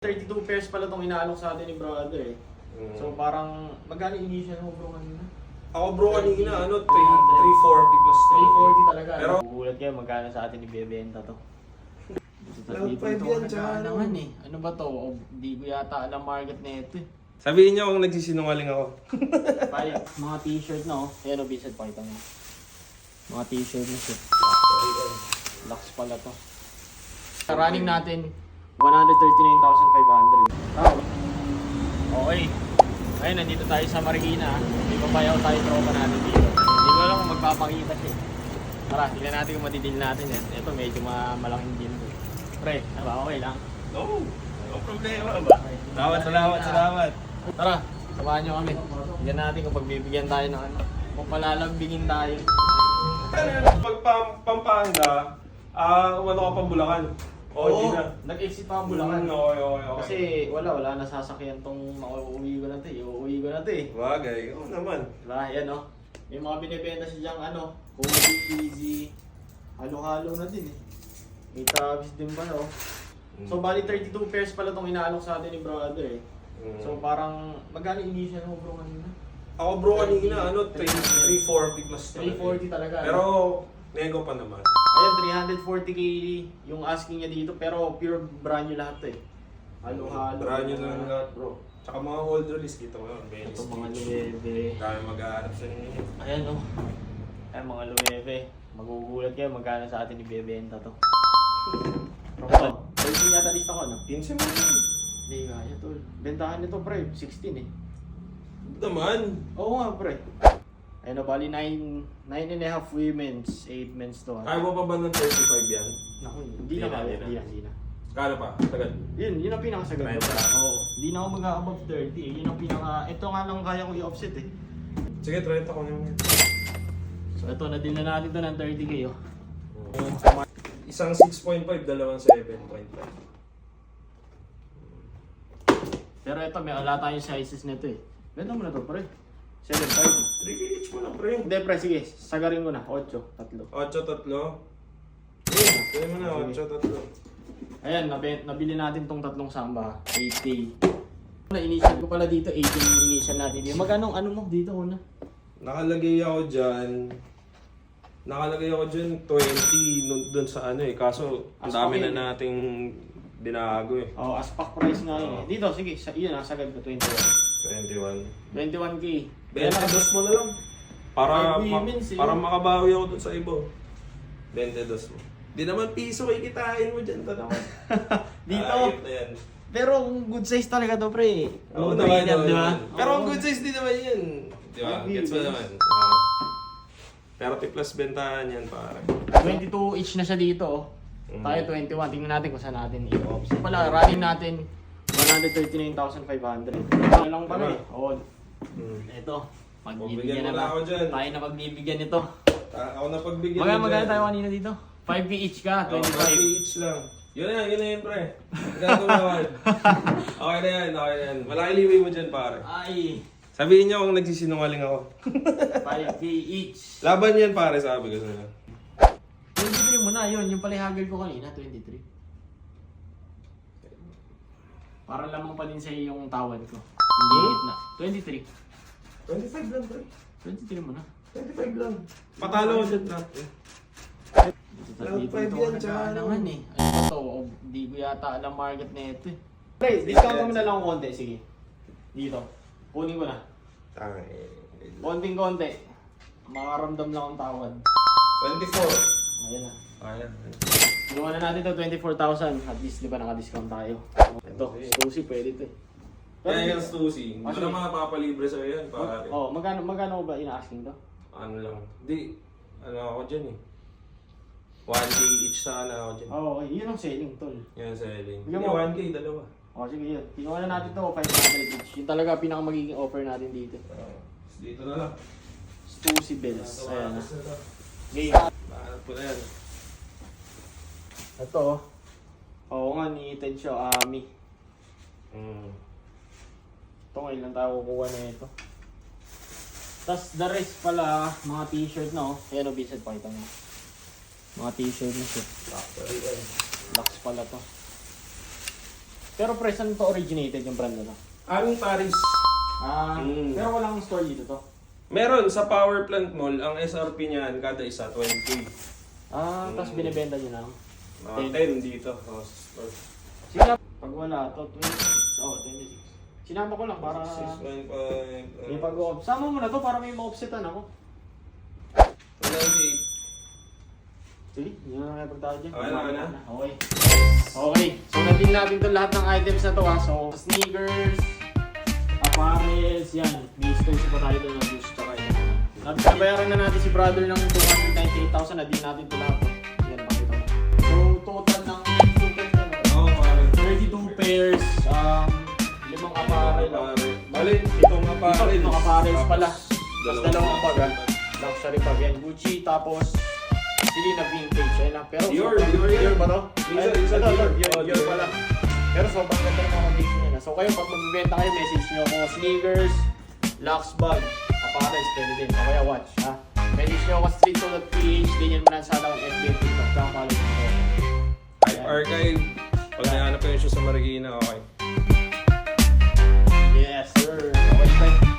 32 pairs pala itong inaalok sa atin ni brother eh. So parang, magkano initial mo bro kanina? Ako bro kanina, 340 plus 340 talaga. Pero gugulat kayo magkano sa atin ibebenta to. Dito yan, naman eh. Ano ba to? Di ko yata alam market na ito eh. Sabihin niyo kung nagsisinungaling ako. Pare, mga t-shirt na oh. Ayan o, Vincent, pakita mo. Mga t-shirt na siya. Lux pala to. Sa running natin, 139,500. Okay. Ngayon, nandito tayo sa Marikina. May papayaw tayo tropa natin dito. Hindi ko alam kung magpapakita siya. Tara, tignan natin kung matidil natin yan. Ito, medyo malaking deal. Pre, ano ba? Okay lang? No problema ba? Salamat. Tara, samahan nyo kami. Tignan natin kung pagbibigyan tayo ng ano. Kung malalambingin tayo. Pag Pampanga, umano ka pang Bulacan. Oo, nag-exit pa ang Bulacan. Okay. Kasi wala nasasakyan tong uuwi ko na to eh. Bagay, oo naman. Diba, yan o. May mga binibenta siya dyang ano, Cozy, Easy, halo-halo na din eh. May Travis din pa no. So bali 32 pairs pala itong inaalok sa atin ni brother eh. So parang, magkano initial mo bro kanina? Ako bro kanina, 340 plus 340 talaga. Pero, nego pa naman. Ayan, 340k yung asking niya dito, pero pure brand new lahat to eh. Halo-halo. Brand new na lahat bro. Tsaka mga old release dito ngayon. Ito mga luwebe. Dami mag-aarap sa inyo. Ayan o. Ayan mga luwebe. Magugulat kayo magkano sa atin ibebenta to. Pero, 13 yata list ako no? 15 mo yun. Hindi kaya tol. Bentahan nito pre, 16 eh. Naman. Oo nga pre. Ayun o, bali 9.5 women's, 8 men's to. Kaya mo pa ba ng 35 yan? Naku, hindi na kaya. Hindi na. Kala pa? Tagal. Yun ang pinakasagad. Try pa. Oo. Hindi na ako mag-above 30 eh. Yun ang pinaka, ito nga lang kaya ko i-offset eh. Sige, 30 ko naman. So ito, na-deal na natin to ng 30k oh. Isang 6.5, dalawang 7.5. Pero ito, may wala tayong sizes nito eh. Benta mo na to pre. 7.5. 3K each mo na, pre. Hindi pre, sige. Sagarin ko na. 8, 3. 8, 3. Pwede mo na, 8, 3. Ayan, nabili natin tong tatlong samba. 8K. Na-initial ko pala dito, 18 yung initial natin dito. Magkano ano mo dito una? Nakalagay ako dyan 20 dun sa ano eh. Kaso, ang dami na nating binago eh. Oh, as pack price nga yun eh. Dito, sige. Yun ah, sagad ko 21. 21. 21k. Dos mo na lang. Para, women's, para makabawi ako dun sa ibo. 22 mo. Di naman piso kikitain mo dyan. Ito naman. Dito. Ayop na yan. Pero good size talaga to pre. Oo No naman, brainer, di ba? Pero ang good size din naman yan. Di ba? Gets mo naman. 30 plus bentahan yan pare. 22 each na siya dito oh. Tayo 21. Tingnan natin kung saan natin i-offset. Pala, running natin 139,500. Ano lang pala eh. Oo. Ito. Magbibigyan Bigyan mo na na ako dyan. Tayo na magbibigyan nito. Ako na pagbigyan Magkano tayo kanina dito? 5k each ka, 5 25. each lang. Yun na yan pre. Gagawin. Okay na yan. Malaki liway mo dyan pare. Ay, Sabihin niyo kung nagsisinungaling ako. 5k each. Laban yan pare, sabi ko sa'yo. 23 mo na, yun. Yung pala hagel ko kanina, 23. Para lamang pa din sa'yo yung tawad ko. Hindi na. 23. 25 lang pre. 23 mo na. 25 lang. Patalo ko dyan na. Dito yan, ito tsaka naman eh. Ano ba to? Hindi ko yata alam market na ito eh. Pre, discount mo na lang konti. Sige. Dito. Kunin ko na. Konting-konti. Makaramdam lang ang tawad. 24. Ayan na. Ayan. Ginawa na natin to 24,000. At least di ba naka-discount tayo. Ito, Stussy pwede to eh. Kaya yung Stussy, hindi ko naman napapalibre sa'yo yan pare. Oh, magkano ba ina-asking to? Ano lang. Di, ano ako dyan eh. 1K each sana ako dyan. Oh, okay. Yun ang selling tol. Yan selling. Bigyan Hindi, mo. 1K, dalawa. Oh, sige yun. Kinuha na natin to 500 each. Yung talaga pinaka magiging offer natin dito. Dito na lang. Stussy Bells. Ayan na. Game. Mahanap ko na yan. Ito oh. Oo nga, ni-Ted siya, Ami. Ito ngayon lang tayo kukuha na ito. Tapos the rest pala, mga t-shirt na oh. Ayan o, Vincent, pakita mo. Mga t-shirt na siya. Lux pala to. Pero pre, saan to originated yung brand na to? Aming Paris. Pero walang store dito to. Meron sa Power Plant Mall, ang SRP niyan kada isa 20. Tapos binibenta nyo lang. Mga 10 dito. Oh, store. Sige, pag wala to, 26. Oh, 26. Sinama ko lang para 6.5. may pag-off. Sama mo na to para may ma-offsetan ako. 98. Sige, yun na nga pagtawad dyan. Okay na. Okay. Okay, so natin natin to lahat ng items na to ha. So, sneakers, apparels, yan. May stores pa tayo doon ng shoes tsaka yan. Nagbayaran na natin si brother ng 298,000 na di natin ito lahat. Yan, pakita mo. So, total ng 2 pairs na naman. Oo, pare. 32 pairs, 5 apparel. Bali, itong apparel. Itong apparels pala. Tapos, Tapos dalawang bag ha. Luxury bag yan. Gucci, tapos Celine vintage. Ayun lang. Pero Dior ba to? Isa, Dior pala. Pero sobrang ganda ng mga condition yan. So kayo, pag magbibenta kayo, message nyo ako sneakers, Lux bag, apparels, pwede din. O kaya watch, ha? Message nyo ako streetsoul.ph, ganyan mo na sa akong FB at TikTok. Tsaka follow nyo ako. Hype Archive. Pag nahanap ko yung shoes sa Marikina, okay. Yes, sir. Okay, bye.